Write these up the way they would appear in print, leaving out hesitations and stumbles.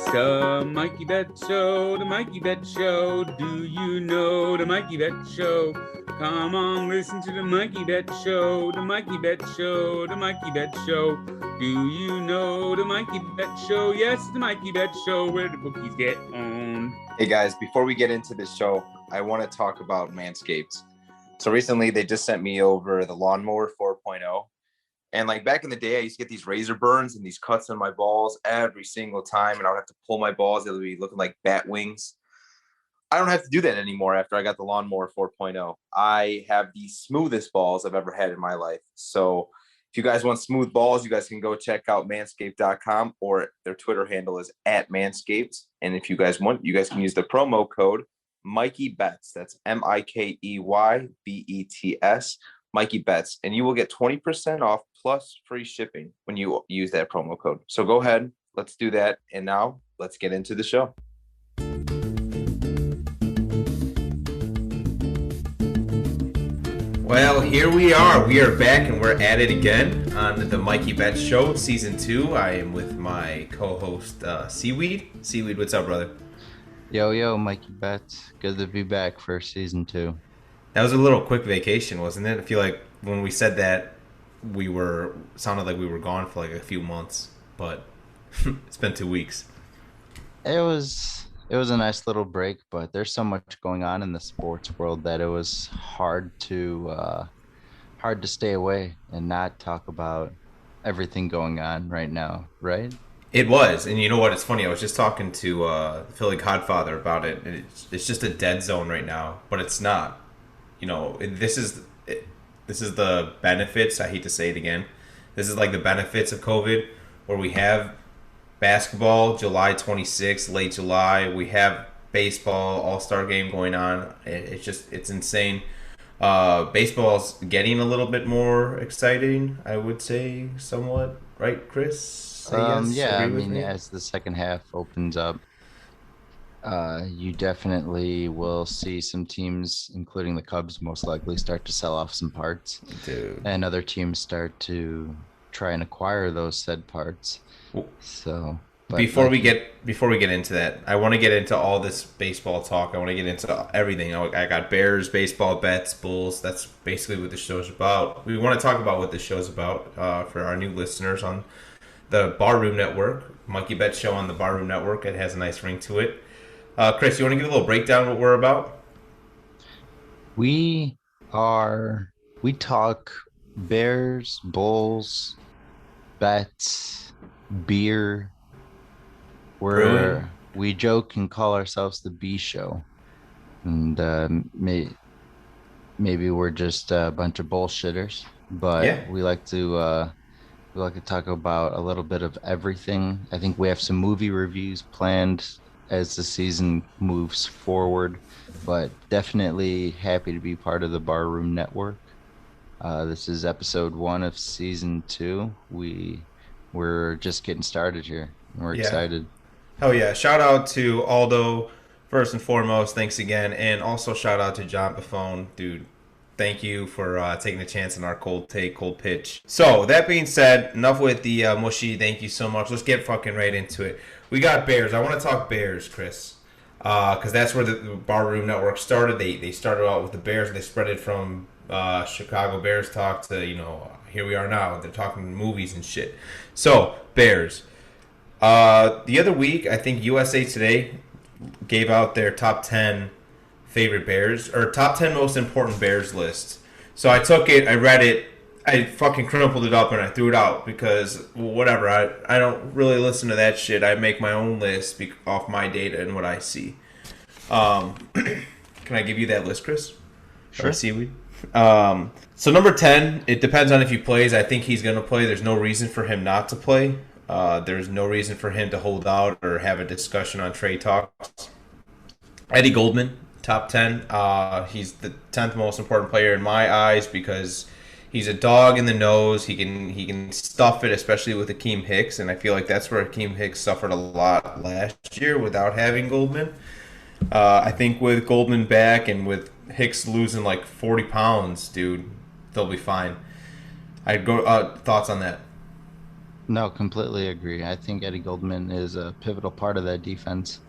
the Mikey Bets Show, the Mikey Bets Show. Do you know the Mikey Bets Show? Come on, listen to the Mikey Bets Show, the Mikey Bets Show, the Mikey Bets Show. Do you know the Mikey Bets Show? Yes, the Mikey Bets Show, where the bookies get owned. Hey guys, before we get into this show, I want to talk about Manscaped. So recently they just sent me over the Lawnmower 4.0. And like back in the day, I used to get these razor burns and these cuts on my balls every single time. And I would have to pull my balls. It would be looking like bat wings. I don't have to do that anymore after I got the Lawnmower 4.0. I have the smoothest balls I've ever had in my life. So if you guys want smooth balls, you guys can go check out manscaped.com, or their Twitter handle is @manscaped. And if you guys want, you guys can use the promo code Mikey Bets. That's MIKEYBETS. Mikey Bets, and you will get 20% off plus free shipping when you use that promo code. So go ahead, let's do that. And now let's get into the show. Well, here we are. We are back and we're at it again on the Mikey Bets Show, Season 2. I am with my co-host, Seaweed. Seaweed, what's up, brother? Yo, Mikey Bets. Good to be back for Season 2. That was a little quick vacation, wasn't it? I feel like when we said that, sounded like we were gone for like a few months, but it's been 2 weeks. It was a nice little break, but there's so much going on in the sports world that it was hard to stay away and not talk about everything going on right now, right? It was, and you know what? It's funny. I was just talking to Philly Godfather about it, and it's just a dead zone right now, but it's not. You know, this is the benefits. I hate to say it again. This is like the benefits of COVID, where we have basketball July 26th, late July. We have baseball All-Star game going on. It's insane. Baseball's getting a little bit more exciting, I would say, somewhat. Right, Chris? Say yes? Yeah, Agree with me? as the second half opens up, you definitely will see some teams, including the Cubs, most likely start to sell off some parts. Dude. And other teams start to try and acquire those said parts. So before we get into that, I want to get into all this baseball talk. I want to get into everything. I got Bears, baseball bets, Bulls. That's basically what the show's about. We want to talk about what the show's about for our new listeners on the Barroom Network, Mikey Bets Show on the Barroom Network. It has a nice ring to it. Chris, you want to give a little breakdown of what we're about? We talk Bears, Bulls, bets, beer. We joke and call ourselves the B Show, and maybe we're just a bunch of bullshitters, but yeah. We like to talk about a little bit of everything. I think we have some movie reviews planned as the season moves forward, but definitely happy to be part of the Barroom Network. This is episode 1 of season 2. We're just getting started here. We're excited. Hell yeah. Shout out to Aldo, first and foremost. Thanks again. And also shout out to John Buffone. Dude, thank you for taking a chance on our cold pitch. So, that being said, enough with the mushy. Thank you so much. Let's get fucking right into it. We got Bears. I want to talk Bears, Chris, because that's where the Barroom Network started. They started out with the Bears, and they spread it from Chicago Bears talk to, here we are now. They're talking movies and shit. So, Bears. The other week, I think USA Today gave out their top 10 favorite Bears, or top 10 most important Bears list. So I took it, I read it, I fucking crumpled it up and I threw it out because, whatever, I don't really listen to that shit. I make my own list off my data and what I see. Can I give you that list, Chris? Sure. Or Seaweed? So number 10, it depends on if he plays. I think he's going to play. There's no reason for him not to play. There's no reason for him to hold out or have a discussion on trade talks. Eddie Goldman, top 10. He's the 10th most important player in my eyes because he's a dog in the nose. He can stuff it, especially with Akeem Hicks, and I feel like that's where Akeem Hicks suffered a lot last year without having Goldman. I think with Goldman back and with Hicks losing like 40 pounds, dude, they'll be fine. I'd go thoughts on that. No, completely agree. I think Eddie Goldman is a pivotal part of that defense.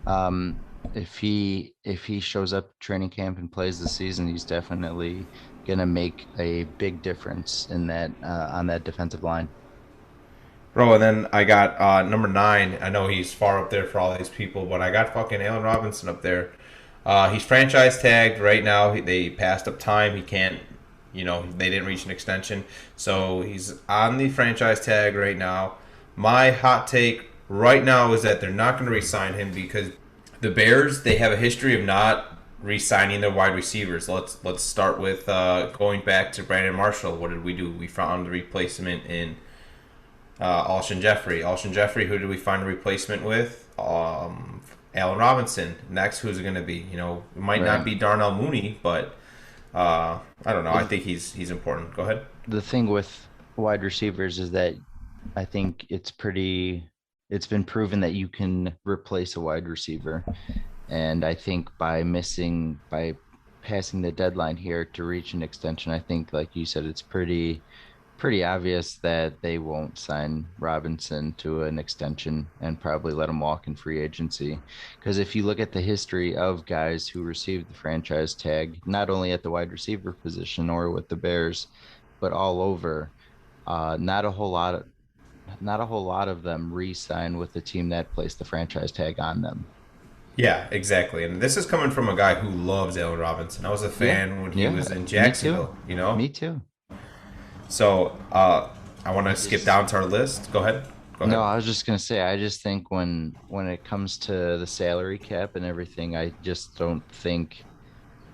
Um, if he shows up training camp and plays the season, he's definitely gonna make a big difference in that on that defensive line. Bro, and then I got number 9. I know he's far up there for all these people, but I got fucking Allen Robinson up there. He's franchise tagged right now. They passed up time. He can't, they didn't reach an extension. So he's on the franchise tag right now. My hot take right now is that they're not going to re-sign him because the Bears, they have a history of not re-signing their wide receivers. Let's start with going back to Brandon Marshall. What did we do? We found a replacement in Alshon Jeffrey. Alshon Jeffrey, who did we find a replacement with? Allen Robinson. Next, who's it going to be? It might not be Darnell Mooney, but I don't know. I think he's important. Go ahead. The thing with wide receivers is that I think it's been proven that you can replace a wide receiver. And I think by passing the deadline here to reach an extension, I think, like you said, it's pretty obvious that they won't sign Robinson to an extension and probably let him walk in free agency. Because if you look at the history of guys who received the franchise tag, not only at the wide receiver position or with the Bears, but all over, not a whole lot of them re-sign with the team that placed the franchise tag on them. Yeah, exactly. And this is coming from a guy who loves Allen Robinson. I was a fan when he was in Jacksonville. Me too. So I want to skip down to our list. Go ahead. No, I was just gonna say, I just think when it comes to the salary cap and everything, I just don't think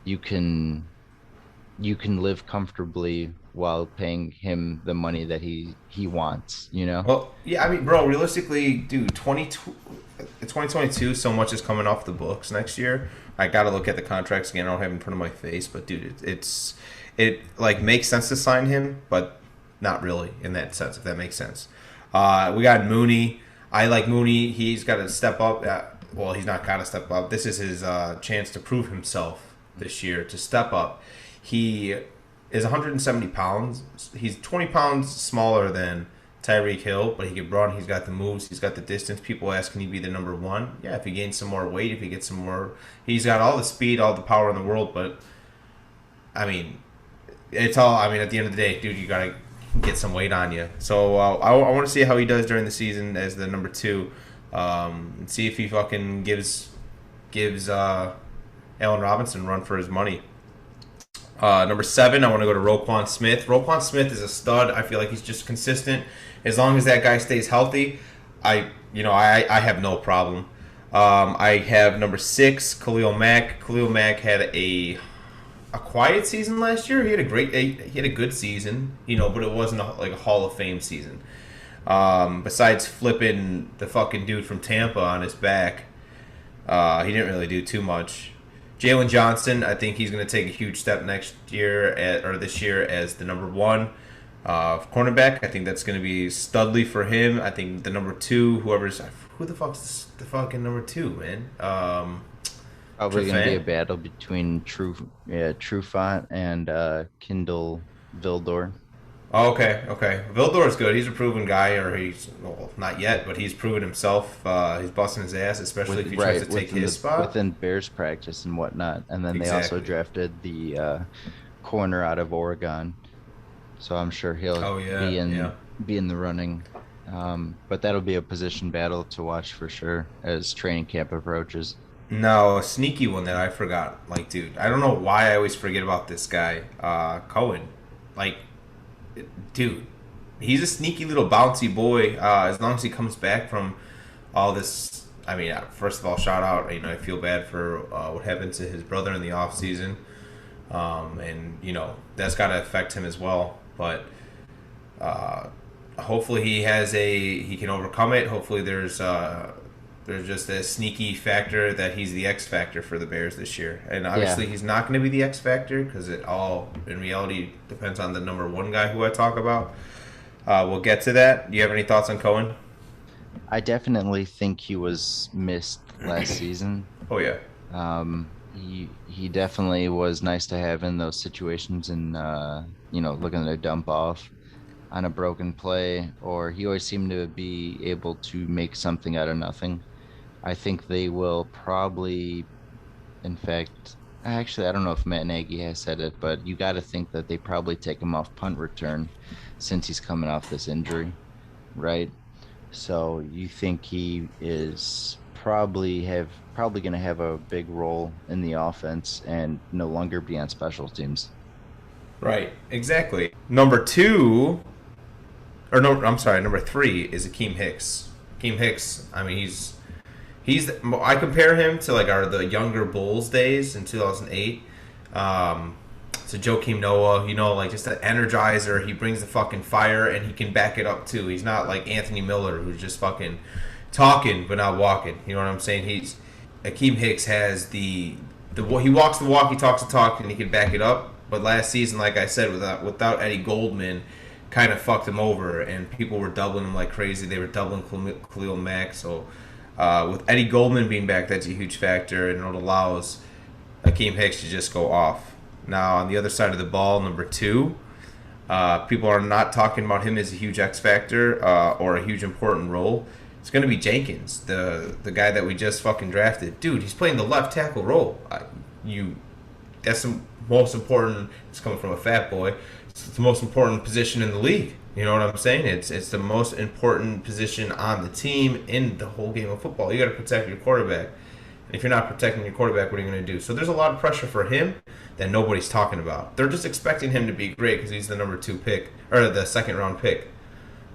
you can live comfortably while paying him the money that he wants. Well, yeah, I mean, bro, realistically, dude, 2022, so much is coming off the books next year. I got to look at the contracts again. I don't have it in front of my face, but dude, it like makes sense to sign him, but not really in that sense, if that makes sense. We got Mooney. I like Mooney. He's got to step up. Well, he's not got to step up. This is his chance to prove himself this year, to step up. He is 170 pounds. He's 20 pounds smaller than Tyreek Hill, but he can run. He's got the moves. He's got the distance. People ask, can he be the number one? Yeah, if he gains some more weight, if he gets some more... He's got all the speed, all the power in the world, but, I mean, it's all... I mean, at the end of the day, dude, you got to get some weight on you. So I want to see how he does during the season as the number 2. And see if he fucking gives Allen Robinson a run for his money. Number 7, I want to go to Roquan Smith. Roquan Smith is a stud. I feel like he's just consistent. As long as that guy stays healthy, I have no problem. I have number 6, Khalil Mack. Khalil Mack had a quiet season last year. He had a good season, but it wasn't like a Hall of Fame season. Besides flipping the fucking dude from Tampa on his back, he didn't really do too much. Jalen Johnson, I think he's going to take a huge step next year or this year as the number 1 cornerback. I think that's going to be studly for him. I think the number 2, who the fuck's the fucking number 2, man? Probably going to be a battle between Trufant and Kindle Vildor. Oh, okay. Vildor's good. He's a proven guy, not yet, but he's proven himself. He's busting his ass, especially if he tries to take his spot. Within Bears practice and whatnot. And then they also drafted the corner out of Oregon. So I'm sure he'll be in the running. But that'll be a position battle to watch for sure as training camp approaches. No, a sneaky one that I forgot. Like, dude, I don't know why I always forget about this guy, Cohen. Like, dude, he's a sneaky little bouncy boy. As long as he comes back from all this, I mean, first of all, shout out. I feel bad for what happened to his brother in the off season, and that's got to affect him as well. But hopefully he can overcome it. Hopefully there's just a sneaky factor that he's the X factor for the Bears this year. And obviously he's not going to be the X factor because it all, in reality, depends on the number 1 guy who I talk about. We'll get to that. Do you have any thoughts on Cohen? I definitely think he was missed last season. Oh, yeah. He definitely was nice to have in those situations and, looking to dump off. on a broken play, or he always seemed to be able to make something out of nothing. I think they will probably, in fact, actually, I don't know if Matt Nagy has said it, but you got to think that they probably take him off punt return since he's coming off this injury, right? So you think he is probably going to have a big role in the offense and no longer be on special teams. Right, exactly. Number 2, or no, I'm sorry, number 3 is Akeem Hicks. Akeem Hicks, I mean, I compare him to like the younger Bulls days in 2008. So Joakim Noah, like just an energizer. He brings the fucking fire, and he can back it up too. He's not like Anthony Miller, who's just fucking talking but not walking. You know what I'm saying? Akeem Hicks has he walks the walk, he talks the talk, and he can back it up. But last season, like I said, without Eddie Goldman, kind of fucked him over, and people were doubling him like crazy. They were doubling Khalil Mack. So with Eddie Goldman being back, that's a huge factor, and it allows Akeem Hicks to just go off. Now, on the other side of the ball, number 2, people are not talking about him as a huge X factor or a huge important role. It's going to be Jenkins, the guy that we just fucking drafted. Dude, he's playing the left tackle role. That's the most important. It's coming from a fat boy. It's the most important position in the league. You know what I'm saying? It's the most important position on the team in the whole game of football. You got to protect your quarterback. And if you're not protecting your quarterback, what are you going to do? So there's a lot of pressure for him that nobody's talking about. They're just expecting him to be great because he's the number 2 pick, or the second round pick.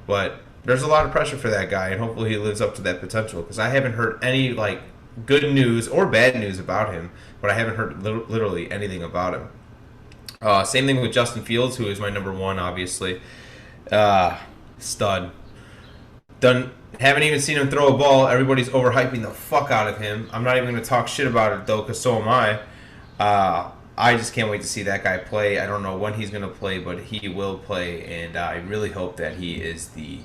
But there's a lot of pressure for that guy, and hopefully he lives up to that potential, because I haven't heard any like good news or bad news about him, but I haven't heard literally anything about him. Same thing with Justin Fields, who is my number 1, obviously. Stud. Haven't even seen him throw a ball. Everybody's overhyping the fuck out of him. I'm not even going to talk shit about it, though, because so am I. I just can't wait to see that guy play. I don't know when he's going to play, but he will play, and I really hope that he's the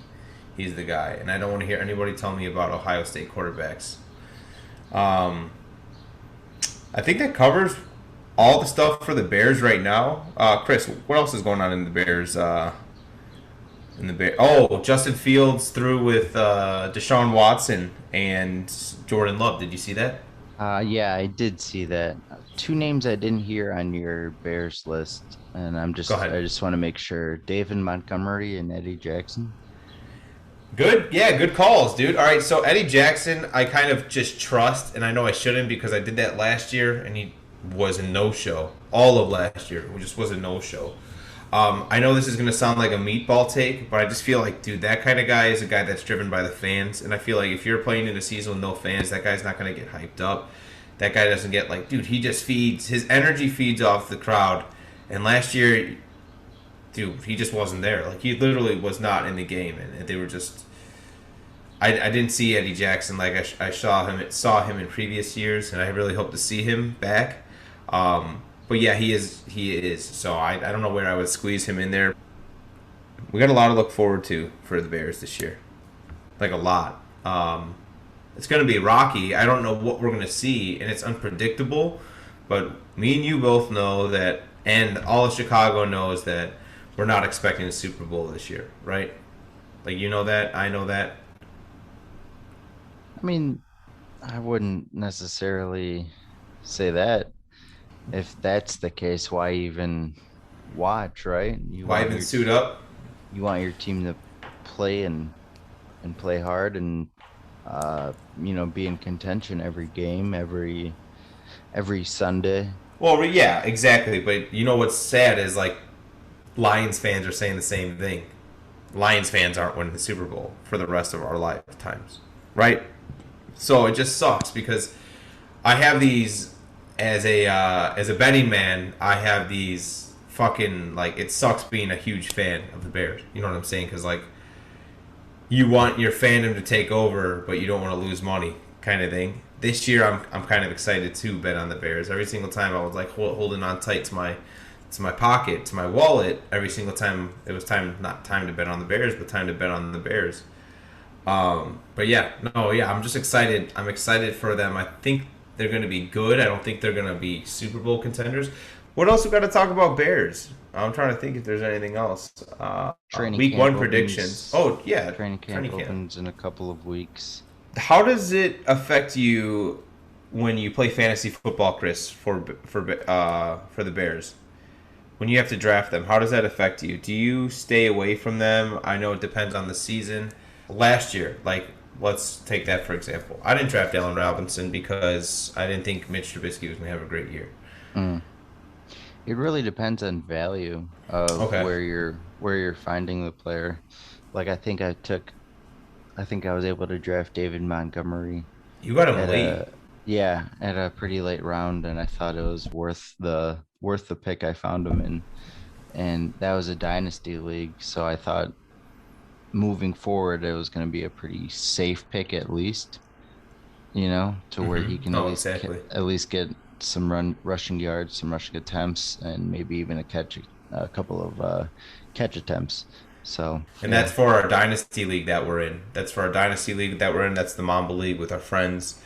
guy. And I don't want to hear anybody tell me about Ohio State quarterbacks. I think that covers all the stuff for the Bears right now. Chris, what else is going on in the Bears? Justin Fields threw with Deshaun Watson and Jordan Love. Did you see that? Yeah, I did see that. 2 names I didn't hear on your Bears list, and I just want to make sure: David Montgomery and Eddie Jackson. Good calls, dude. All right, so Eddie Jackson, I kind of just trust, and I know I shouldn't because I did that last year, and he was a no-show. All of last year, it just was a no-show. I know this is going to sound like a meatball take, but I just feel like, dude, that kind of guy is a guy that's driven by the fans. And I feel like if you're playing in a season with no fans, that guy's not going to get hyped up. That guy doesn't get dude, his energy feeds off the crowd. And last year, dude, he just wasn't there. He literally was not in the game. And they were just, I didn't see Eddie Jackson like I saw him in previous years. And I really hope to see him back. But yeah, he is. So I don't know where I would squeeze him in there. We got a lot to look forward to for the Bears this year. Like a lot. It's going to be rocky. I don't know what we're going to see, and it's unpredictable. But me and you both know that, and all of Chicago knows that we're not expecting a Super Bowl this year, right? You know that. I know that. I mean, I wouldn't necessarily say that. If that's the case, why even watch, right? Why even suit up? You want your team to play and play hard and be in contention every game, every Sunday. Well, yeah, exactly. But you know what's sad is Lions fans are saying the same thing. Lions fans aren't winning the Super Bowl for the rest of our lifetimes, right? So it just sucks because I have these. As a betting man, I have these fucking it sucks being a huge fan of the Bears. You know what I'm saying? Because you want your fandom to take over, but you don't want to lose money, kind of thing. This year, I'm kind of excited to bet on the Bears. Every single time I was holding on tight to my pocket, to my wallet. Every single time it was not time to bet on the Bears, but time to bet on the Bears. But yeah, I'm just excited. I'm excited for them. I think they're going to be good. I don't think they're going to be Super Bowl contenders, What else we got to talk about Bears? I'm trying to think if there's anything else. Week 1 predictions. Oh yeah, training camp opens in a couple of weeks. How does it affect you when you play fantasy football, Chris, for the Bears? When you have to draft them, how does that affect you? Do you stay away from them? I know it depends on the season. Last year, let's take that for example. I didn't draft Allen Robinson because I didn't think Mitch Trubisky was going to have a great year. It really depends on value of where you're finding the player. I think I was able to draft David Montgomery. You got him late. At a pretty late round, and I thought it was worth the pick I found him in. And that was a dynasty league, so I thought moving forward it was going to be a pretty safe pick at least. To where he can at least get some rushing yards, some rushing attempts, and maybe even a couple of catch attempts. So, and that's for our dynasty league that we're in. That's the Mamba League with our friends.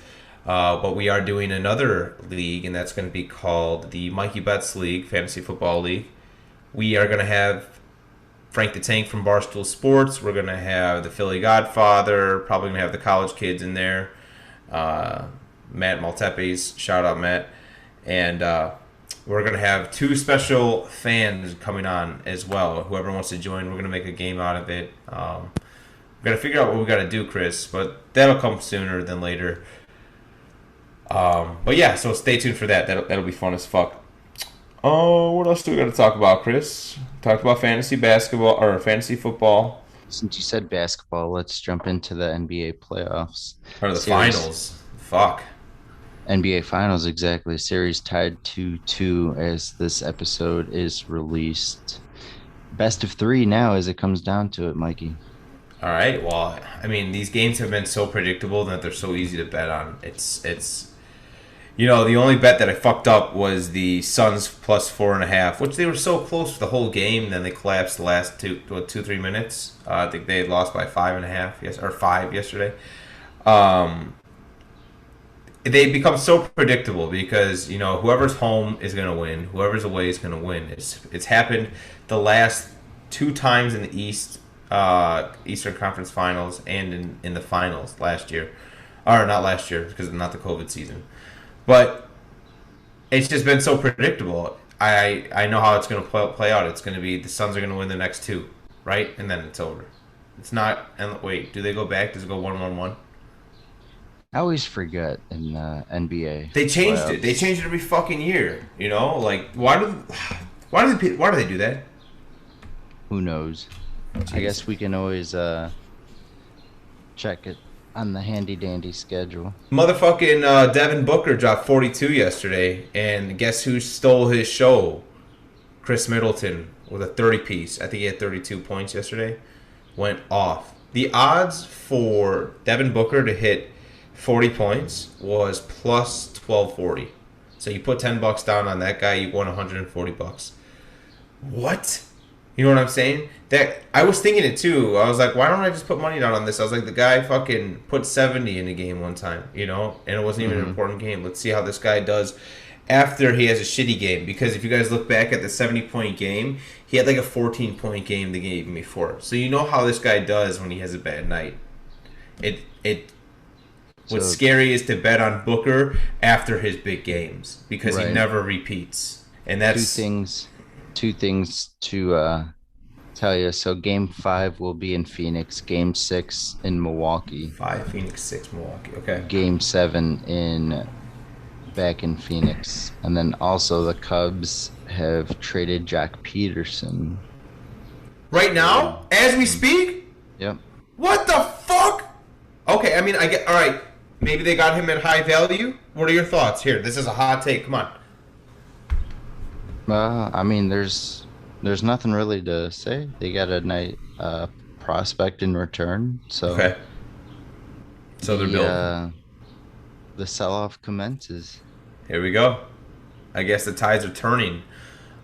But we are doing another league, and that's going to be called the Mikey Bets League, Fantasy Football League. We are going to have Frank the Tank from Barstool Sports. We're going to have the Philly Godfather. Probably going to have the college kids in there. Matt Maltepes, shout out Matt. And we're going to have 2 special fans coming on as well. Whoever wants to join, we're going to make a game out of it. We're going to figure out what we got to do, Chris, but that'll come sooner than later. But yeah, so stay tuned for that. That'll be fun as fuck. Oh, what else do we got to talk about, Chris? Talked about fantasy basketball or fantasy football. Since you said basketball, let's jump into the NBA playoffs. Or the finals. Fuck. NBA Finals, exactly. Series tied 2-2 as this episode is released. Best of 3 now as it comes down to it, Mikey. All right. Well, I mean, these games have been so predictable that they're so easy to bet on. It's the only bet that I fucked up was the Suns plus 4.5, which they were so close for the whole game. Then they collapsed the last 2-3 minutes. I think they had lost by 5.5, or 5 yesterday. They become so predictable because whoever's home is going to win, whoever's away is going to win. It's happened the last 2 times in the Eastern Conference Finals and in the finals last year, or not last year because not the COVID season, but it's just been so predictable. I know how it's going to play out. It's going to be the Suns are going to win the next 2, right, and then it's over. It's not. And wait, do they go back? Does it go 1-1-1? I always forget in NBA. They changed playoffs. They changed it every fucking year. Why do they do that? Who knows? Jeez. I guess we can always check it on the handy dandy schedule. Motherfucking Devin Booker dropped 42 yesterday, and guess who stole his show? Chris Middleton with a 30-piece. I think he had 32 points yesterday. Went off. The odds for Devin Booker to hit 40 points was plus 1240. So you put $10 down on that guy, you won $140. What? You know what I'm saying? That I was thinking it too. I was like, why don't I just put money down on this? I was like, the guy fucking put 70 in a game one time, and it wasn't even an important game. Let's see how this guy does after he has a shitty game. Because if you guys look back at the 70-point game, he had like a 14-point game the game before. So you know how this guy does when he has a bad night. What's scary is to bet on Booker after his big games because he never repeats. And that's two things to tell you. So Game 5 will be in Phoenix. Game 6 in Milwaukee. 5 Phoenix, 6 Milwaukee. Okay. Game 7 back in Phoenix, and then also the Cubs have traded Jack Peterson. Right now, as we speak. Yep. What the fuck? Okay, I mean, I get all right. Maybe they got him at high value. What are your thoughts here? This is a hot take. Come on. I mean, there's nothing really to say. They got a nice prospect in return. So okay. So they're building. The sell-off commences. Here we go. I guess the tides are turning.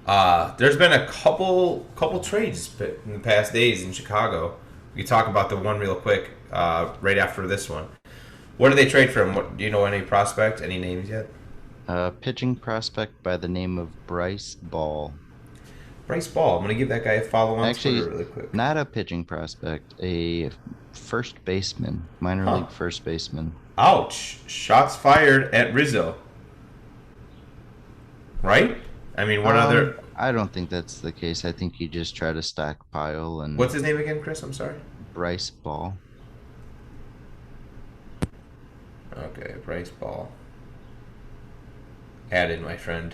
There's been a couple trades in the past days in Chicago. We can talk about the one real quick right after this one. What did they trade for him? Do you know any prospect? Any names yet? A pitching prospect by the name of Bryce Ball. Bryce Ball. I'm going to give that guy a follow on Actually, Twitter really quick. not a pitching prospect, a first baseman, minor league first baseman. Ouch. Shots fired at Rizzo. Right? I mean, what other... I don't think that's the case. I think you just try to stockpile and... What's his name again, Chris? I'm sorry. Bryce Ball. Okay, Bryce Ball. Added, my friend.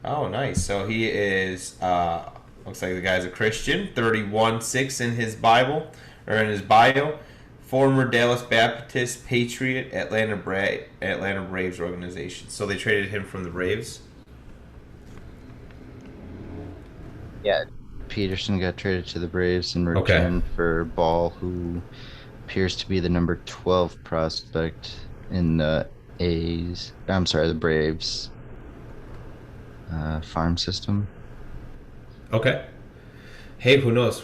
Oh, nice. So he is, looks like the guy's a Christian. 31-6 in his Bible, or in his bio. Former Dallas Baptist Patriot, Atlanta Braves organization. So they traded him from the Braves? Yeah, Peterson got traded to the Braves in return for Ball, who appears to be the number 12 prospect in the the Braves farm system. Okay. Hey, who knows?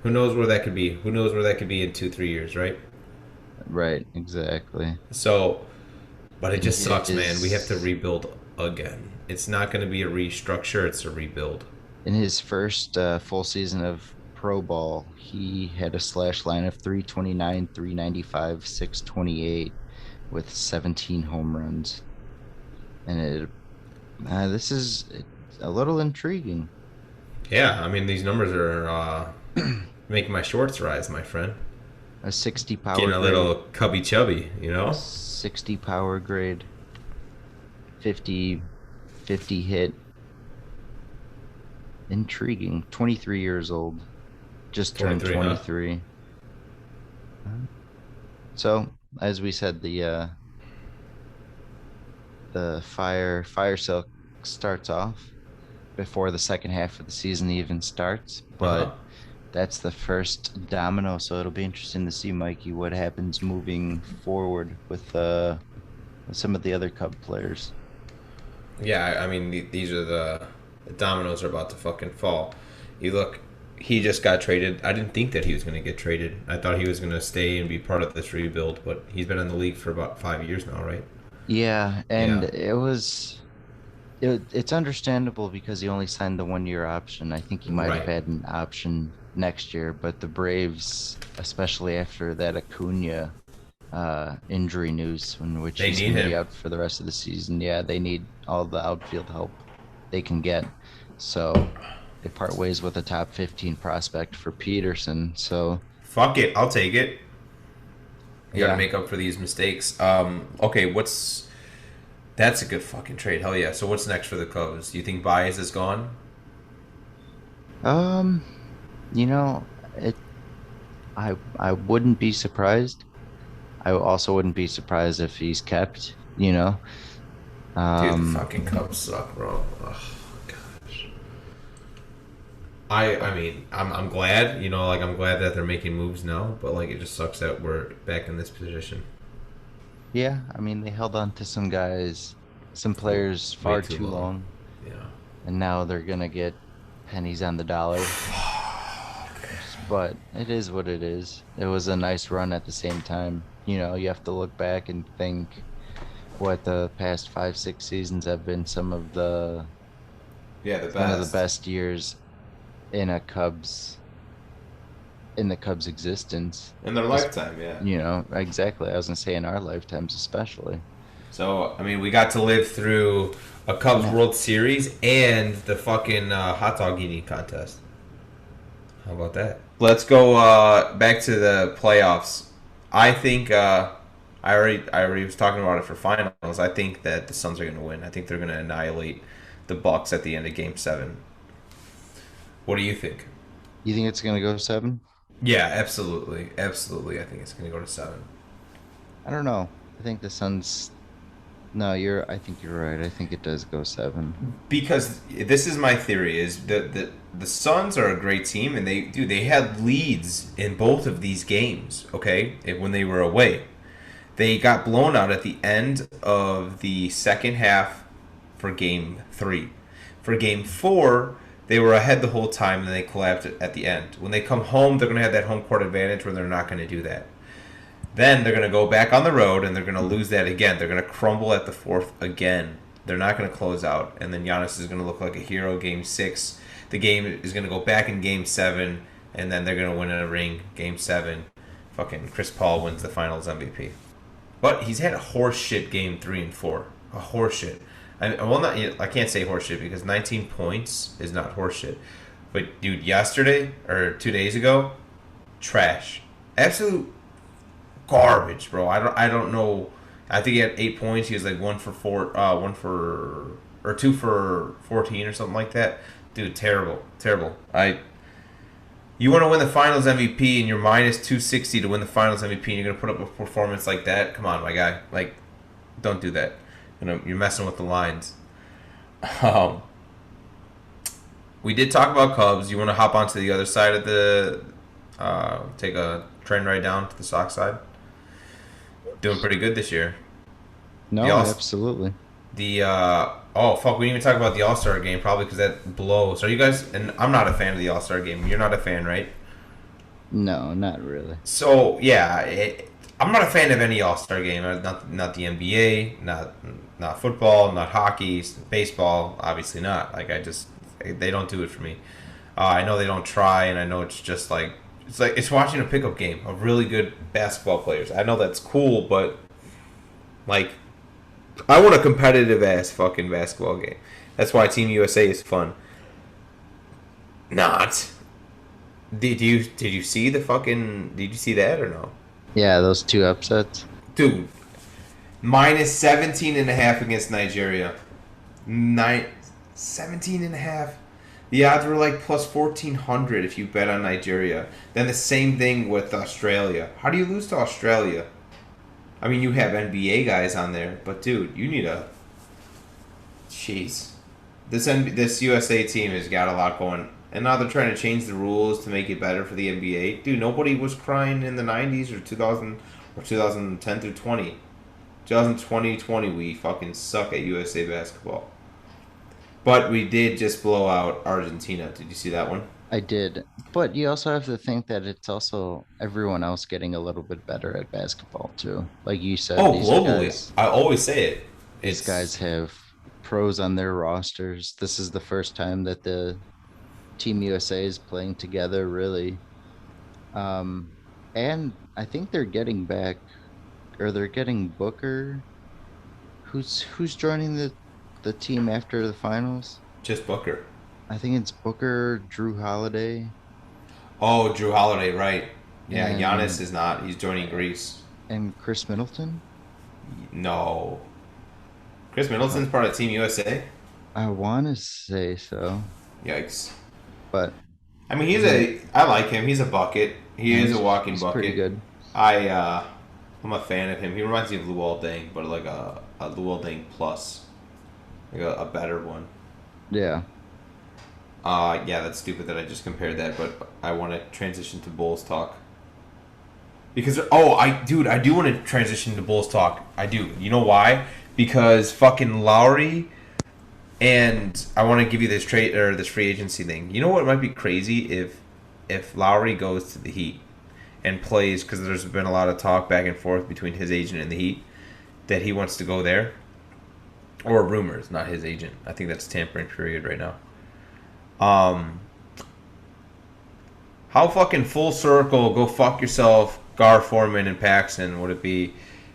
Who knows where that could be? Who knows where that could be in 2-3 years, right? Right, exactly. So, but it just sucks, man. We have to rebuild again. It's not going to be a restructure, it's a rebuild. In his first full season of pro ball, he had a slash line of 329, 395, 628 with 17 home runs. And this is a little intriguing. Yeah, I mean, these numbers are making my shorts rise, my friend. A 60 power Getting a grade. little cubby chubby, you know? 60 power grade. 50 hit. Intriguing. 23 years old. Just turned 23. Huh? So, as we said, the fire sale starts off before the second half of the season even starts, but that's the first domino, so it'll be interesting to see, Mikey, what happens moving forward with some of the other Cub players. Yeah, I mean, these are the dominoes are about to fucking fall. You look, he just got traded. I didn't think that he was going to get traded. I thought he was going to stay and be part of this rebuild, but he's been in the league for about 5 years now, right? Yeah, and it's understandable because he only signed the 1-year option. I think he might have had an option next year, but the Braves, especially after that Acuna injury news, in which he's going to be out for the rest of the season, they need all the outfield help they can get. So they part ways with a top 15 prospect for Peterson. So fuck it, I'll take it. You gotta make up for these mistakes. Okay, that's a good fucking trade. Hell yeah. So what's next for the Cubs? Do you think Baez is gone? You know, I wouldn't be surprised. I also wouldn't be surprised if he's kept, you know. Dude, the fucking Cubs suck, bro. Oh, gosh. I mean, I'm glad, you know, like I'm glad that they're making moves now, but like it just sucks that we're back in this position. Yeah, I mean, they held on to some guys, some players far too long. Yeah. And now they're going to get pennies on the dollar. But it is what it is. It was a nice run at the same time. You know, you have to look back and think what the past 5-6 seasons have been some of the best years in the Cubs existence. In their lifetime, yeah. You know, exactly. I was going to say in our lifetimes especially. So, I mean, we got to live through a Cubs World Series and the fucking hot dog eating contest. How about that? Let's go back to the playoffs. I think I already was talking about it for finals. I think that the Suns are going to win. I think they're going to annihilate the Bucks at the end of Game 7. What do you think? You think it's going to go 7? Yeah, absolutely. Absolutely. I think it's going to go to 7. I don't know. I think the Suns... No, I think you're right. I think it does go 7. Because this is my theory, is that the Suns are a great team, and they had leads in both of these games, okay, when they were away. They got blown out at the end of the second half for Game 3. For Game 4, they were ahead the whole time, and they collapsed at the end. When they come home, they're going to have that home court advantage where they're not going to do that. Then they're going to go back on the road and they're going to lose that again. They're going to crumble at the fourth again. They're not going to close out. And then Giannis is going to look like a hero game 6. The game is going to go back in game 7. And then they're going to win in a ring game 7. Fucking Chris Paul wins the finals MVP. But he's had a horseshit game 3 and 4. A horseshit. I can't say horseshit because 19 points is not horseshit. But dude, yesterday or 2 days ago, trash. Absolute garbage, bro. I don't know. I think he had 8 points. He was like 2 for 14 or something like that. Dude, terrible. You want to win the Finals MVP and you're minus 260 to win the Finals MVP and you're going to put up a performance like that? Come on, my guy. Like, don't do that. You're messing with the lines. We did talk about Cubs. You want to hop onto the other side of the... take a train ride down to the Sox side? Doing pretty good this year. No, absolutely. Oh, fuck, we didn't even talk about the All-Star game, probably because that blows. Are you guys... And I'm not a fan of the All-Star game. You're not a fan, right? No, not really. So, yeah, I'm not a fan of any All-Star game. Not the NBA, not football, not hockey, baseball, obviously not. Like, they don't do it for me. I know they don't try, and I know it's just like... It's watching a pickup game of really good basketball players. I know that's cool, but... Like... I want a competitive ass fucking basketball game. That's why Team USA is fun. Not. Did you see the fucking... Did you see that or no? Yeah, those 2 upsets. Dude. Minus 17.5 against Nigeria. 17.5. The odds were like plus 1,400 if you bet on Nigeria. Then the same thing with Australia. How do you lose to Australia? I mean, you have NBA guys on there, but dude, you need a... Jeez. This USA team has got a lot going. And now they're trying to change the rules to make it better for the NBA. Dude, nobody was crying in the 90s or 2000 or 2010 through 20. 2020, we fucking suck at USA basketball. But we did just blow out Argentina. Did you see that one? I did. But you also have to think that it's also everyone else getting a little bit better at basketball, too. Like you said. Oh, globally. I always say it. These guys have pros on their rosters. This is the first time that the Team USA is playing together, really. And I think they're getting back, or they're getting Booker. Who's joining the team after the finals? Just Booker. I think it's Booker, Drew Holiday. Oh, Drew Holiday, right. Yeah, and Giannis is not. He's joining Greece. And Chris Middleton? No. Chris Middleton's part of Team USA? I want to say so. Yikes. But... I mean, I like him. He's a bucket. He is a walking bucket. Pretty good. I'm a fan of him. He reminds me of Luol Deng, but like a Luol Deng plus. Like a better one. Yeah. Yeah, that's stupid that I just compared that, but I want to transition to Bulls talk. Because, I do want to transition to Bulls talk. I do. You know why? Because fucking Lowry, and I want to give you this trade or this free agency thing. You know what might be crazy if Lowry goes to the Heat and plays, because there's been a lot of talk back and forth between his agent and the Heat that he wants to go there. Or rumors, not his agent. I think that's tampering period right now. How fucking full circle, go fuck yourself, Gar Forman and Paxson would it be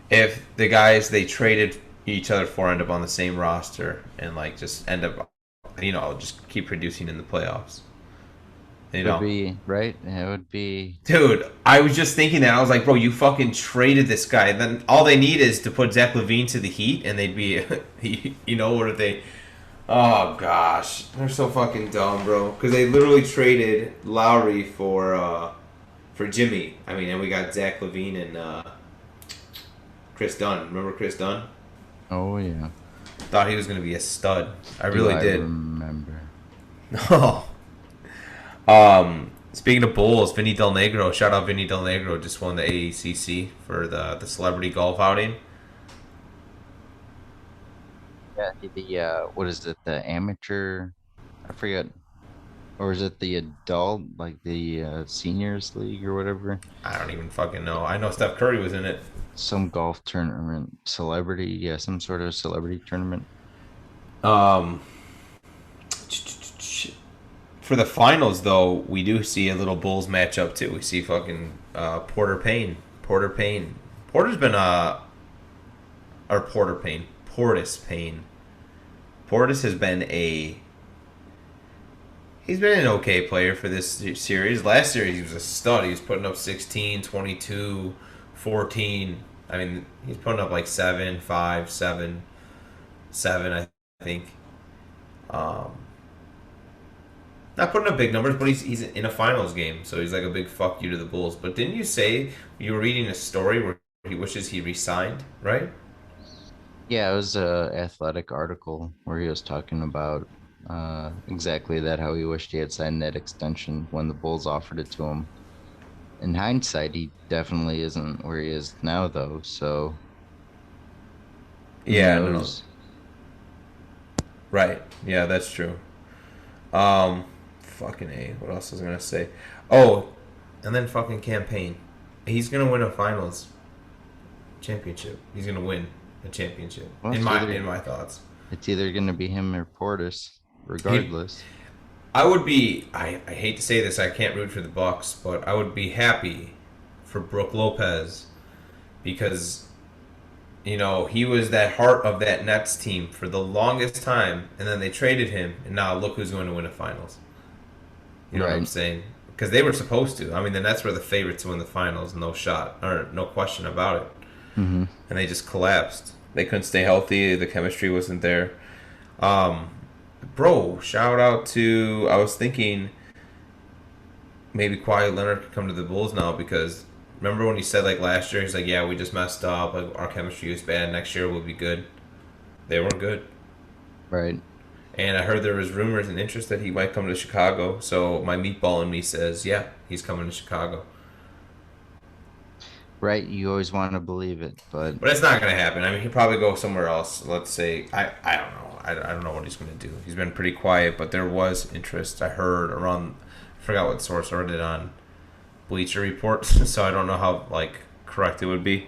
if the guys they traded each other for end up on the same roster and like just end up, just keep producing in the playoffs? It would be, right? It would be... Dude, I was just thinking that. I was like, bro, you fucking traded this guy. Then all they need is to put Zach LaVine to the Heat, and they'd be, what if they... Oh, gosh. They're so fucking dumb, bro. Because they literally traded Lowry for Jimmy. I mean, and we got Zach LaVine and Chris Dunn. Remember Chris Dunn? Oh, yeah. Thought he was going to be a stud. I really did. I remember. Oh. Speaking of Bulls, Vinny Del Negro, shout out Vinny Del Negro, just won the AACC for the celebrity golf outing. Yeah, what is it, the amateur, I forget. Or is it the adult, like the seniors league or whatever? I don't even fucking know. I know Steph Curry was in it. Some golf tournament, celebrity, yeah, some sort of celebrity tournament. Um, for the finals, though, we do see a little Bulls matchup too. We see fucking Porter Payne. Porter Payne. Porter's been or Porter Payne. Portis Payne. Portis has been he's been an okay player for this series. Last series he was a stud. He was putting up 16, 22, 14. I mean, he's putting up like 7, 5, 7, 7, I think. Not putting up big numbers, but he's in a finals game, so he's like a big fuck you to the Bulls. But didn't you say you were reading a story where he wishes he resigned, right? Yeah, it was a athletic article where he was talking about exactly that, how he wished he had signed that extension when the Bulls offered it to him. In hindsight, he definitely isn't where he is now, though. So, yeah, no. Right. Yeah, that's true. Fucking A. What else was I gonna say? Oh, and then fucking campaign. He's gonna win a finals championship. He's gonna win a championship. Well, in my thoughts, it's either gonna be him or Portis, regardless. I would be. I hate to say this. I can't root for the Bucks, but I would be happy for Brook Lopez because he was that heart of that Nets team for the longest time, and then they traded him, and now look who's going to win the finals. You know what I'm saying? Because they were supposed to. I mean, the Nets were the favorites to win the finals, no question about it. Mm-hmm. And they just collapsed. They couldn't stay healthy. The chemistry wasn't there. Bro, shout out to. I was thinking maybe Kawhi Leonard could come to the Bulls now because remember when he said like last year, he's like, yeah, we just messed up. Like, our chemistry was bad. Next year we'll be good. They weren't good. Right. And I heard there was rumors and interest that he might come to Chicago. So my meatball in me says, yeah, he's coming to Chicago. Right, you always want to believe it, but it's not going to happen. I mean, he'll probably go somewhere else. Let's say, I don't know. I don't know what he's going to do. He's been pretty quiet, but there was interest. I heard around, I forgot what source. I read it on Bleacher Report, so I don't know how correct it would be.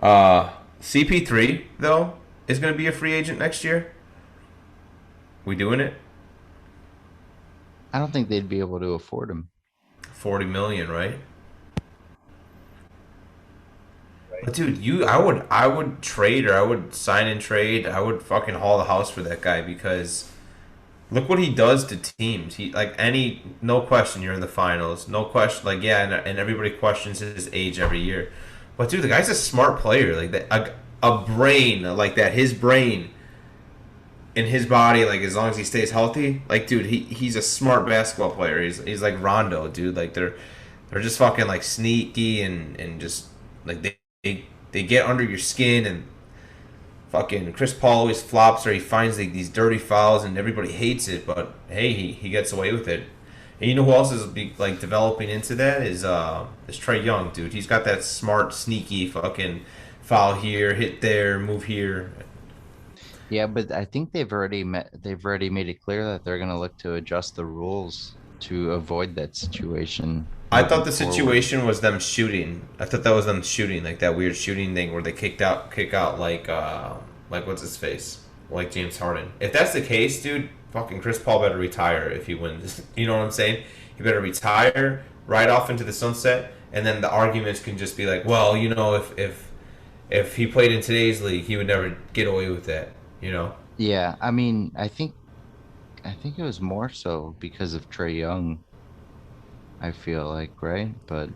CP3 though is going to be a free agent next year. We doing it? I don't think they'd be able to afford him. $40 million, right? But dude, I would trade or I would sign and trade. I would fucking haul the house for that guy because look what he does to teams. He no question you're in the finals. No question, and everybody questions his age every year. But dude, the guy's a smart player. Like that, a brain like that. His brain in his body, like as long as he stays healthy, like dude, he's a smart basketball player. He's like Rondo, dude. Like they're just fucking like sneaky and just like they get under your skin and fucking Chris Paul always flops or he finds these dirty fouls and everybody hates it, but hey, he gets away with it. And you know who else is developing into that is Trae Young, dude. He's got that smart, sneaky fucking foul here, hit there, move here. Yeah, but I think they've already made it clear that they're going to look to adjust the rules to avoid that situation. I thought the situation was them shooting. I thought that was them shooting, like that weird shooting thing where they kick out like what's his face, like James Harden. If that's the case, dude, fucking Chris Paul better retire if he wins. You know what I'm saying? He better retire, ride off into the sunset, and then the arguments can just be like, well, if he played in today's league, he would never get away with that. Yeah, I mean, I think it was more so because of Trae Young. I feel like, right? But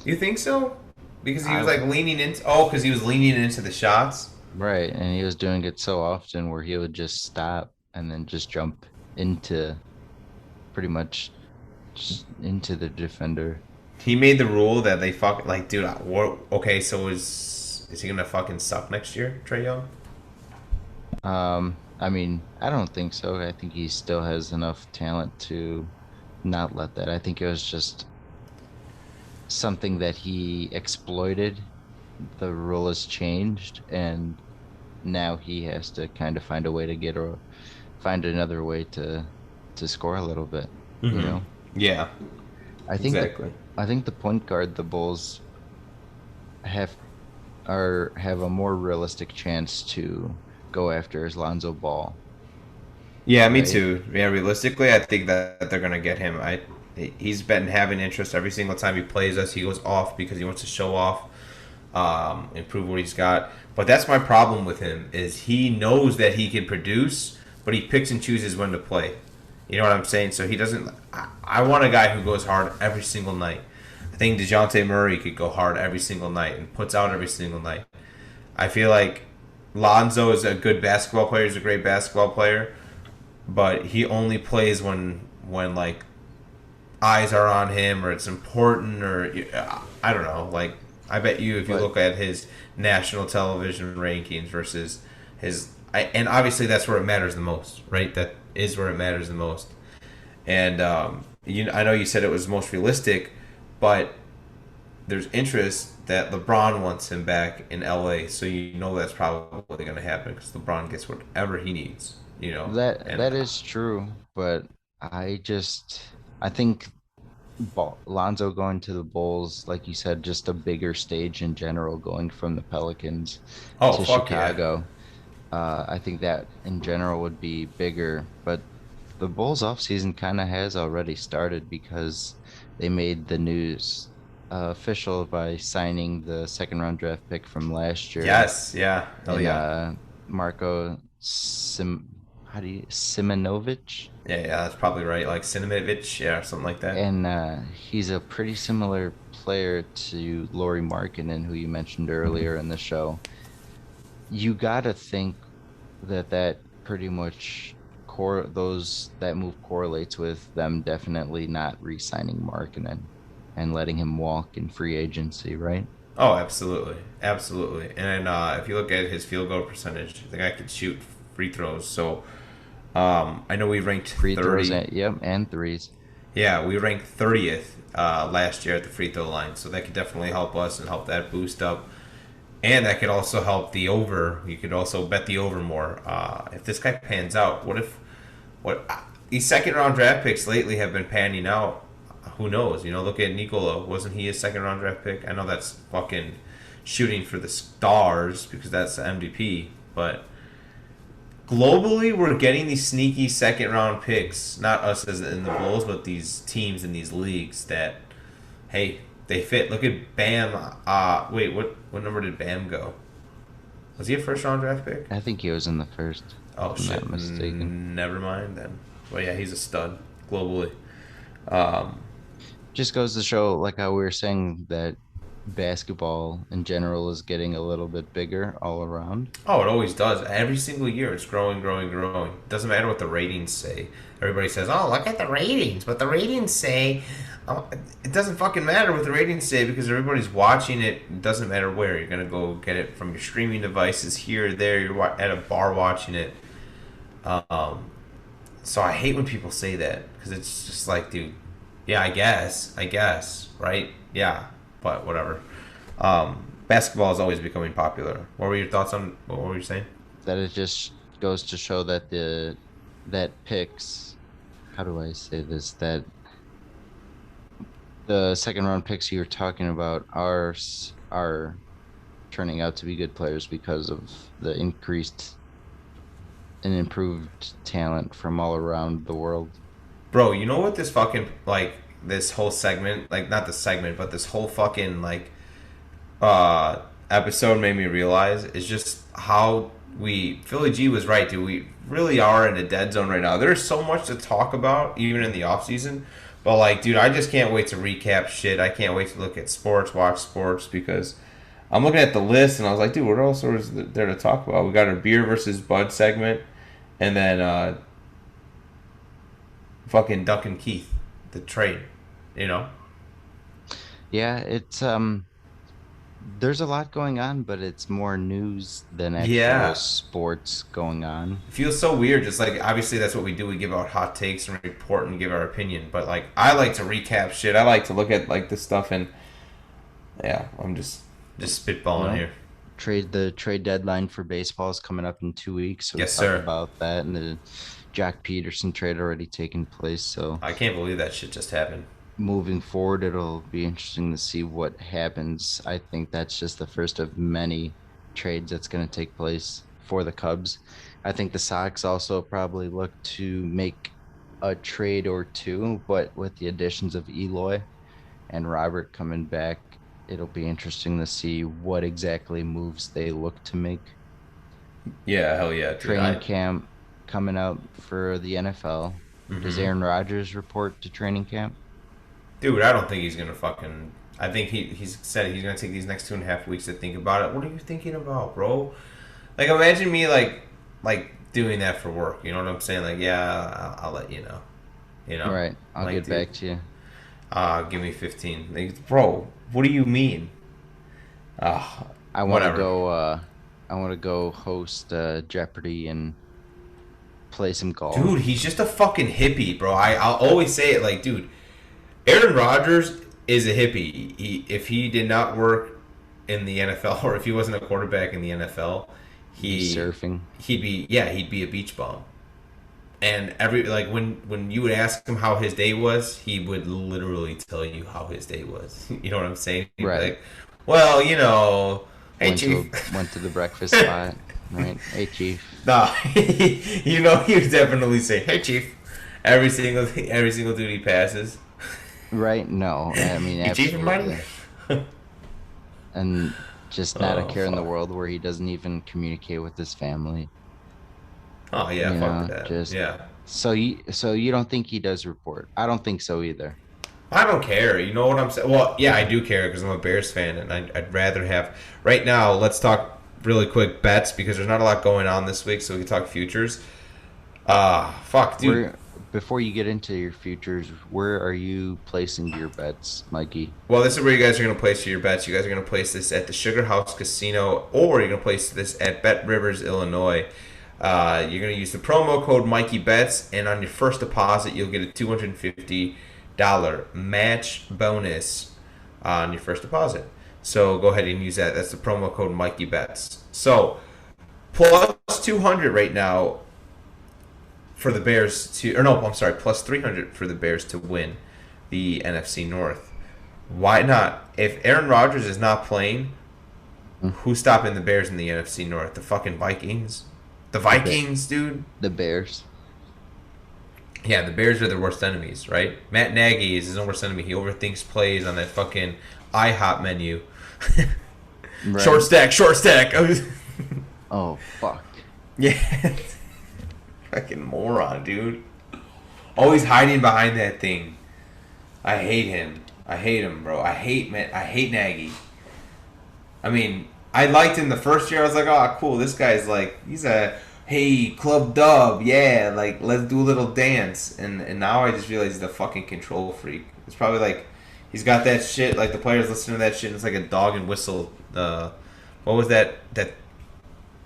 you think so? Because he was leaning into because he was leaning into the shots. Right, and he was doing it so often where he would just stop and then just jump into pretty much just into the defender. He made the rule that they dude, okay, so is he gonna fucking suck next year, Trae Young? I mean, I don't think so. I think he still has enough talent to not let that. I think it was just something that he exploited. The rule has changed, and now he has to kind of find another way to to score a little bit. Mm-hmm. You know. Yeah. I think Exactly. I think the point guard the Bulls have a more realistic chance to go after is Lonzo Ball. Yeah, me Right? too. Yeah, realistically, I think that they're gonna get him. He's been having interest every single time he plays us. He goes off because he wants to show off, improve what he's got. But that's my problem with him is he knows that he can produce, but he picks and chooses when to play. You know what I'm saying? So he doesn't. I want a guy who goes hard every single night. I think DeJounte Murray could go hard every single night and puts out every single night. I feel like Lonzo is a good basketball player. He's a great basketball player, but he only plays when like eyes are on him or it's important or I don't know. Like I bet you if you look at his national television rankings versus his and obviously that's where it matters the most, right? That is where it matters the most. And I know you said it was most realistic, but there's interest that LeBron wants him back in LA, so you know that's probably going to happen because LeBron gets whatever he needs. You know That is true, but I think Lonzo going to the Bulls, like you said, just a bigger stage in general, going from the Pelicans to Chicago. Yeah. I think that in general would be bigger, but the Bulls offseason kind of has already started because they made the news official by signing the second round draft pick from last year. Yes, yeah. Marco Simonovic? Yeah, that's probably right. Like Simonovic, yeah, or something like that. And he's a pretty similar player to Lauri Markkanen, who you mentioned earlier in the show. You got to think that pretty much that move correlates with them definitely not re-signing Markkanen and letting him walk in free agency, right? Oh, absolutely. Absolutely. And if you look at his field goal percentage, the guy could shoot free throws. So I know we ranked free 30. Throws and threes. Yeah, we ranked 30th last year at the free throw line. So that could definitely help us and help that boost up. And that could also help the over. You could also bet the over more. If this guy pans out, these second round draft picks lately have been panning out. Who knows? You know, look at Nikola. Wasn't he a second round draft pick? I know that's fucking shooting for the stars because that's the MVP. But globally, we're getting these sneaky second round picks. Not us as in the Bulls, but these teams in these leagues that, hey, they fit. Look at Bam. Wait, what number did Bam go? Was he a first round draft pick? I think he was in the first. Oh, shit. Not mistaken. Never mind then. Well, yeah, he's a stud globally. Just goes to show, like how we were saying, that basketball in general is getting a little bit bigger all around. Oh, it always does. Every single year it's growing. Doesn't matter what the ratings say. Everybody says, oh, look at the ratings. But the ratings say... Oh, it doesn't fucking matter what the ratings say because everybody's watching it. It doesn't matter where. You're going to go get it from your streaming devices here or there. You're at a bar watching it. So I hate when people say that because it's just like, dude, yeah, I guess, right? Yeah, but whatever. Basketball is always becoming popular. What were your thoughts on what were you saying? That it just goes to show that that picks, how do I say this, that the second round picks you're talking about are turning out to be good players because of the increased and improved talent from all around the world. Bro, you know what this fucking, like, this whole segment, like, not the segment, but this whole fucking, like, episode made me realize is just how Philly G was right, dude. We really are in a dead zone right now. There's so much to talk about, even in the offseason. But, like, dude, I just can't wait to recap shit. I can't wait to look at sports, watch sports, because I'm looking at the list, and I was like, dude, what else is there to talk about? We got our beer versus Bud segment, and then fucking Duck and Keith, the trade, you know? Yeah, it's there's a lot going on, but it's more news than actual sports going on. It feels so weird. Just like, obviously that's what we do. We give out hot takes and report and give our opinion. But like, I like to recap shit. I like to look at like this stuff and yeah, I'm just spitballing here. The trade deadline for baseball is coming up in 2 weeks. So yes, we'll sir. talk about that and the Jack Peterson trade already taken place. So I can't believe that shit just happened. moving forward, it'll be interesting to see what happens. I think that's just the first of many trades that's going to take place for the Cubs. I think the Sox also probably look to make a trade or two, but with the additions of Eloy and Robert coming back, it'll be interesting to see what exactly moves they look to make. Yeah, hell yeah. Dude, Training camp coming up for the NFL. Does Aaron Rodgers report to training camp? Dude, I don't think he's gonna fucking. I think he's said he's gonna take these next 2.5 weeks to think about it. What are you thinking about, bro? Like, imagine me like doing that for work. You know what I'm saying? Like, yeah, I'll let you know. You know, right? I'll like, get back to you. Give me 15. Like, bro, what do you mean? I want to go. I want to go host Jeopardy and play some golf. Dude, he's just a fucking hippie, bro. I'll always say it. Like, dude, Aaron Rodgers is a hippie. If he did not work in the NFL, or if he wasn't a quarterback in the NFL, surfing. He'd be a beach bum. And when you would ask him how his day was, he would literally tell you how his day was. You know what I'm saying? He'd right. Be like, well, you know, hey Chief. Went to the breakfast spot. Right. Hey, Chief. No, you know, he would definitely say, "Hey, Chief," every single dude he passes. Right? No, I mean, absolutely. And just not a care in the world where he doesn't even communicate with his family. Oh yeah, fuck that. Yeah. So you don't think he does report? I don't think so either. I don't care. You know what I'm saying? Well, yeah, I do care because I'm a Bears fan, and I'd rather have. Right now, let's talk really quick bets because there's not a lot going on this week, so we can talk futures. Fuck, dude. Before you get into your futures, where are you placing your bets, Mikey? Well, this is where you guys are going to place your bets. You guys are going to place this at the Sugar House Casino, or you're going to place this at Bet Rivers, Illinois. You're going to use the promo code Mikey Bets, and on your first deposit, you'll get a $250 match bonus on your first deposit. So go ahead and use that. That's the promo code Mikey Bets. So plus 200 right now for the Bears plus 300 for the Bears to win the NFC North. Why not? If Aaron Rodgers is not playing, who's stopping the Bears in the NFC North? The fucking Vikings. The Vikings, dude. The Bears. Yeah, the Bears are their worst enemies, right? Matt Nagy is his own worst enemy. He overthinks plays on that fucking IHOP menu. Right. Short stack. Oh, fuck. Yeah. Fucking moron, dude. Always hiding behind that thing. I hate him, bro. I hate Nagy. I mean, I liked him the first year. I was like, oh, cool. This guy's like, he's a, hey, Club Dub, yeah, like, let's do a little dance. And now I just realize he's a fucking control freak. It's probably like, he's got that shit, like the players listen to that shit, and it's like a dog and whistle. What was that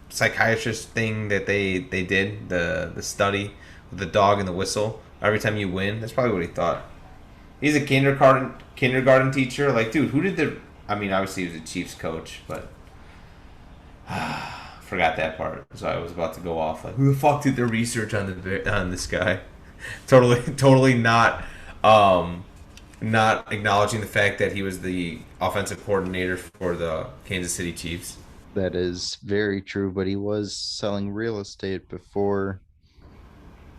psychiatrist thing that they did, the study with the dog and the whistle? Every time you win, that's probably what he thought. He's a kindergarten teacher. Like, dude, who did obviously he was a Chiefs coach, but forgot that part. So I was about to go off like, who the fuck did the research on this guy? Totally not acknowledging the fact that he was the offensive coordinator for the Kansas City Chiefs. That is very true, but he was selling real estate before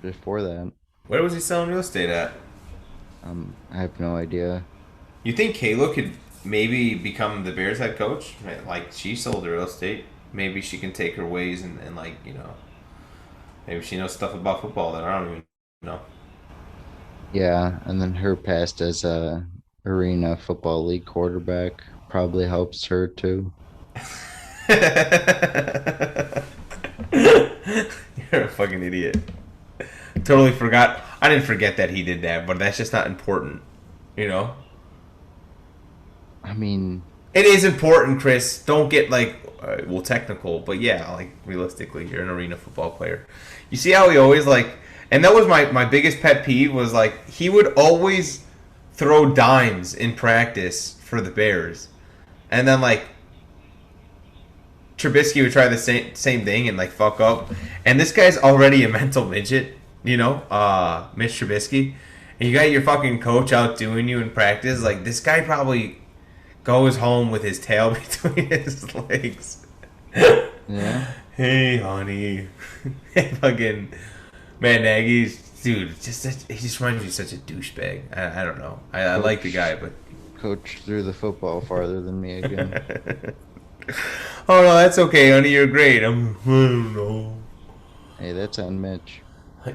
that. Where was he selling real estate at? I have no idea. You think Kayla could maybe become the Bears head coach? Like, she sold real estate. Maybe she can take her ways and like, you know, maybe she knows stuff about football that I don't even know. Yeah, and then her past as a Arena Football League quarterback probably helps her too. You're a fucking idiot. Totally forgot. I didn't forget that he did that, but that's just not important, you know? I mean, it is important, Chris. Don't get like, technical, but yeah, like realistically, you're an arena football player. You see how he always like, and that was my biggest pet peeve was like, he would always throw dimes in practice for the Bears. And then like, Trubisky would try the same thing and like fuck up. And this guy's already a mental midget. Mitch Trubisky, and you got your fucking coach out doing you in practice. Like, this guy probably goes home with his tail between his legs. Yeah. Hey, honey. Fucking Matt Nagy's, dude, he just reminds me of such a douchebag. I don't know. I like the guy, but... Coach threw the football farther than me again. Oh, no, that's okay, honey. You're great. I don't know. Hey, that's on Mitch.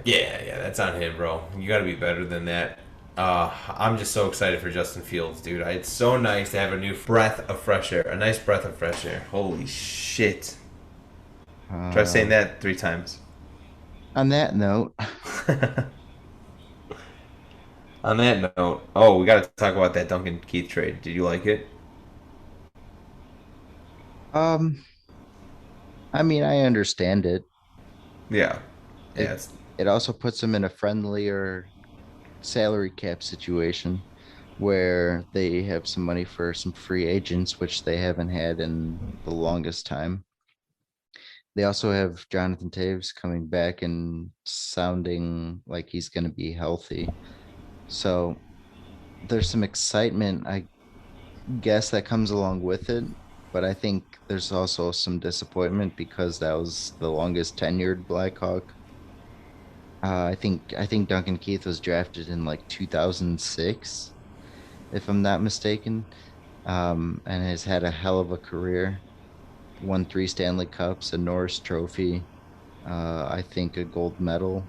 Yeah, that's on him, bro. You got to be better than that. I'm just so excited for Justin Fields, dude. It's so nice to have a new breath of fresh air. A nice breath of fresh air. Holy shit. Try saying that 3 times. On that note... On that note, we got to talk about that Duncan Keith trade. Did you like it? I mean, I understand it. Yeah. It also puts them in a friendlier salary cap situation where they have some money for some free agents, which they haven't had in the longest time. They also have Jonathan Taves coming back and sounding like he's going to be healthy. So there's some excitement, I guess, that comes along with it. But I think there's also some disappointment because that was the longest tenured Blackhawk. I think Duncan Keith was drafted in like 2006, if I'm not mistaken, and has had a hell of a career. Won 3 Stanley Cups, a Norris Trophy, I think a gold medal.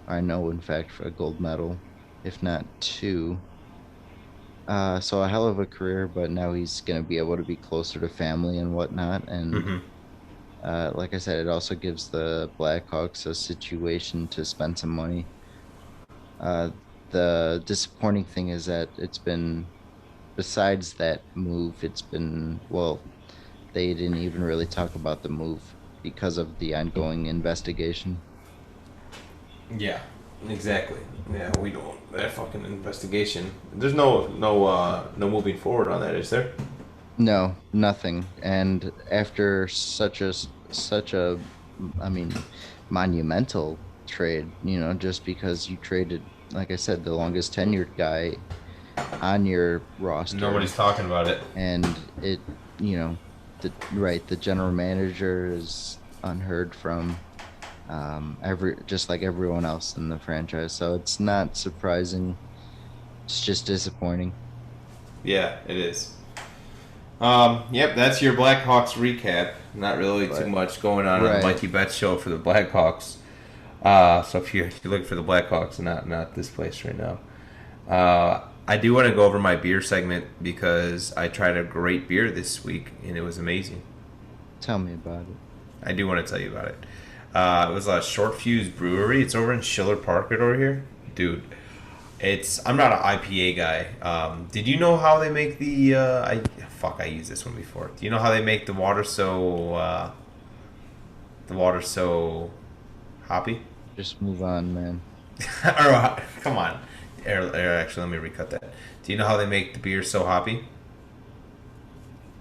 I know, in fact, for a gold medal, if not 2. So a hell of a career, but now he's going to be able to be closer to family and whatnot. And like I said, it also gives the Blackhawks a situation to spend some money. The disappointing thing is that it's been, besides that move, it's been, well, they didn't even really talk about the move because of the ongoing investigation. Yeah, exactly. Yeah, we don't. That fucking investigation. There's no moving forward on that, is there? No, nothing. And after such a, I mean, monumental trade, just because you traded, like I said, the longest tenured guy on your roster. Nobody's talking about it. And it, the general manager is unheard from. Just like everyone else in the franchise, so it's not surprising. It's just disappointing. Yeah, it is. Yep, that's your Blackhawks recap. Not really too much going on the Mikey Bets Show for the Blackhawks. So if you're looking for the Blackhawks, not this place right now. I do want to go over my beer segment because I tried a great beer this week and it was amazing. Tell me about it. I do want to tell you about it. It was a Short Fuse Brewery. It's over in Schiller Park right over here. Dude, I'm not an IPA guy. Did you know how they make the... I used this one before. Do you know how they make the water so hoppy? Just move on, man. Come on. Actually, let me recut that. Do you know how they make the beer so hoppy?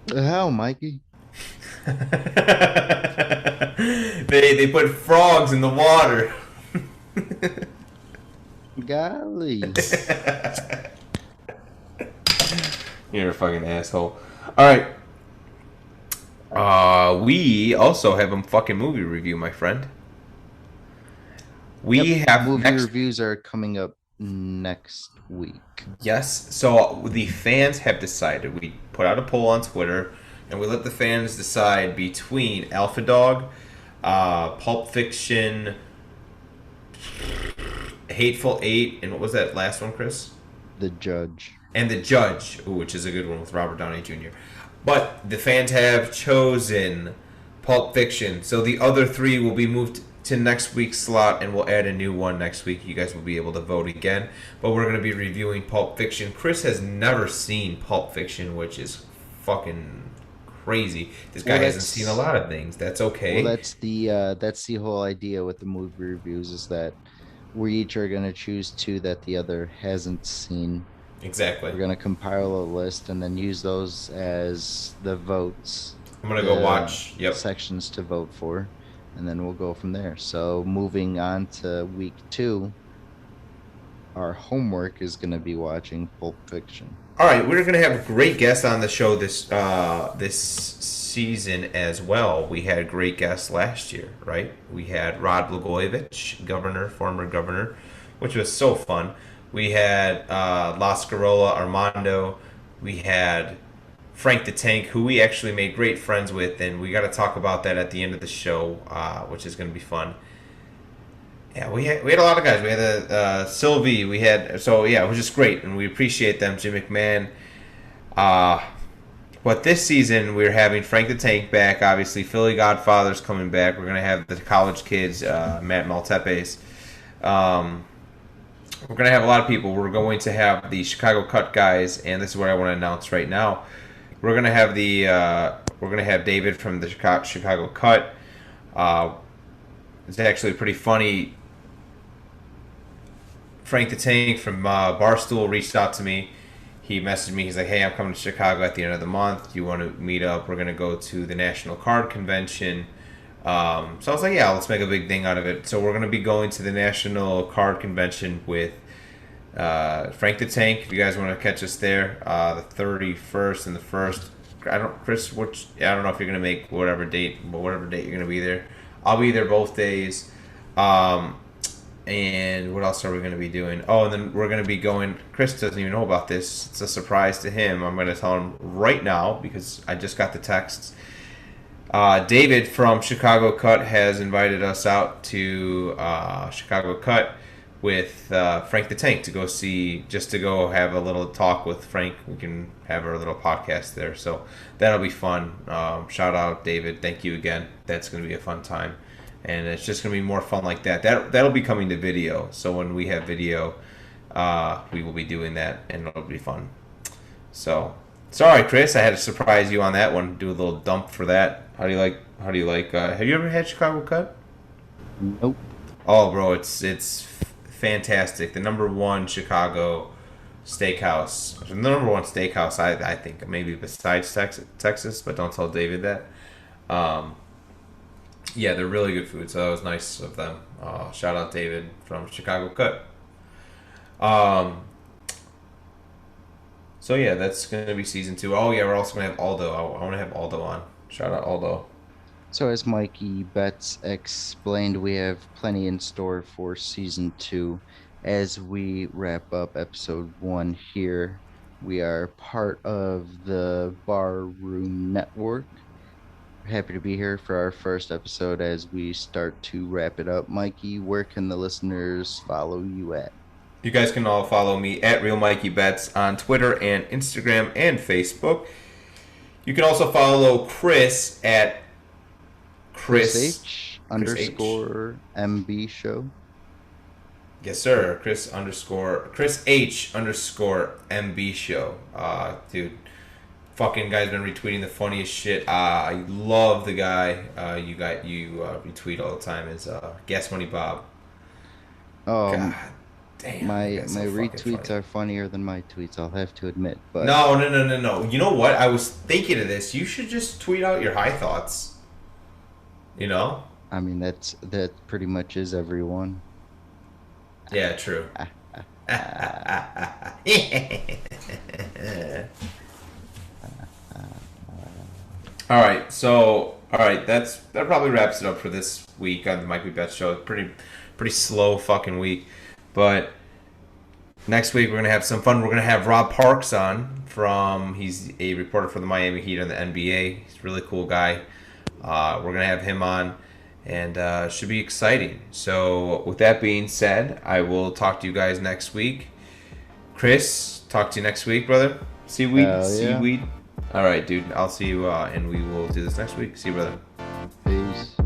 The hell, Mikey? They put frogs in the water. Golly. You're a fucking asshole. Alright. We also have a fucking movie review, my friend. We have movie reviews are coming up next week. Yes. So the fans have decided. We put out a poll on Twitter and we let the fans decide between Alpha Dog, Pulp Fiction, Hateful Eight, and what was that last one, Chris? The Judge. And The Judge, which is a good one with Robert Downey Jr. But the fans have chosen Pulp Fiction, so the other 3 will be moved to next week's slot, and we'll add a new one next week. You guys will be able to vote again. But we're going to be reviewing Pulp Fiction. Chris has never seen Pulp Fiction, which is fucking crazy. This guy hasn't seen a lot of things. That's okay. Well, that's the whole idea with the movie reviews, is that we each are going to choose 2 that the other hasn't seen. Exactly. We're going to compile a list and then use those as the votes. I'm going to go watch sections to vote for. and then we'll go from there. So moving on to week 2, our homework is going to be watching Pulp Fiction. All right, we're going to have great guests on the show this season as well. We had great guests last year, right? We had Rod Blagojevich, former governor, which was so fun. We had La Scarola Armando. We had Frank the Tank, who we actually made great friends with, and we got to talk about that at the end of the show, which is going to be fun. Yeah, we had a lot of guys. We had Sylvie. We had it was just great, and we appreciate them. Jim McMahon. But this season we're having Frank the Tank back. Obviously, Philly Godfather's coming back. We're gonna have the college kids, Matt Maltepes. We're gonna have a lot of people. We're going to have the Chicago Cut guys, and this is what I want to announce right now. We're gonna have David from the Chicago Cut. It's actually pretty funny. Frank the Tank from Barstool reached out to me. He messaged me. He's like, "Hey, I'm coming to Chicago at the end of the month. You want to meet up? We're going to go to the National Card Convention." So I was like, "Yeah, let's make a big thing out of it." So we're going to be going to the National Card Convention with Frank the Tank. If you guys want to catch us there, the 31st and the 1st. I don't know if you're going to make whatever date you're going to be there. I'll be there both days. And what else are we going to be doing? Oh, and then we're going to be going. Chris doesn't even know about this. It's a surprise to him. I'm going to tell him right now because I just got the texts. David from Chicago Cut has invited us out to Chicago Cut with Frank the Tank to go have a little talk with Frank. We can have our little podcast there. So that'll be fun. Shout out, David. Thank you again. That's going to be a fun time. And it's just going to be more fun like that. That'll be coming to video. So when we have video, we will be doing that, and it'll be fun. So, sorry, Chris, I had to surprise you on that one. Do a little dump for that. How do you like? Have you ever had Chicago Cut? Nope. Oh, bro, it's fantastic. The #1 Chicago steakhouse. The #1 steakhouse, I think, maybe besides Texas, but don't tell David that. Yeah, they're really good food, so that was nice of them. Shout out David from Chicago Cut. So yeah, that's going to be season 2. Oh yeah, we're also going to have Aldo. I want to have Aldo on. Shout out Aldo. So as Mikey Bets explained, we have plenty in store for season 2. As we wrap up episode 1 here, we are part of the Barroom Network. Happy to be here for our first episode as we start to wrap it up. Mikey, where can the listeners follow you at? You guys can all follow me at Real Mikey Bets on Twitter and Instagram and Facebook. You can also follow Chris at Chris H _ MB Show. Yes, sir. Chris H _ MB Show. Dude. Fucking guy's been retweeting the funniest shit. I love the guy. You retweet all the time. Is Gas Money Bob. Oh, God damn. my retweets are funnier than my tweets. I'll have to admit. But no. You know what? I was thinking of this. You should just tweet out your high thoughts. You know. I mean, that pretty much is everyone. Yeah. True. All right, that probably wraps it up for this week on the Mikey Bets Show. Pretty slow fucking week, but next week we're gonna have some fun. We're gonna have Rob Parks on he's a reporter for the Miami Heat on the NBA. He's a really cool guy. We're gonna have him on, and should be exciting. So with that being said, I will talk to you guys next week. Chris, talk to you next week, brother. Seaweed. All right, dude. I'll see you, and we will do this next week. See you, brother. Peace.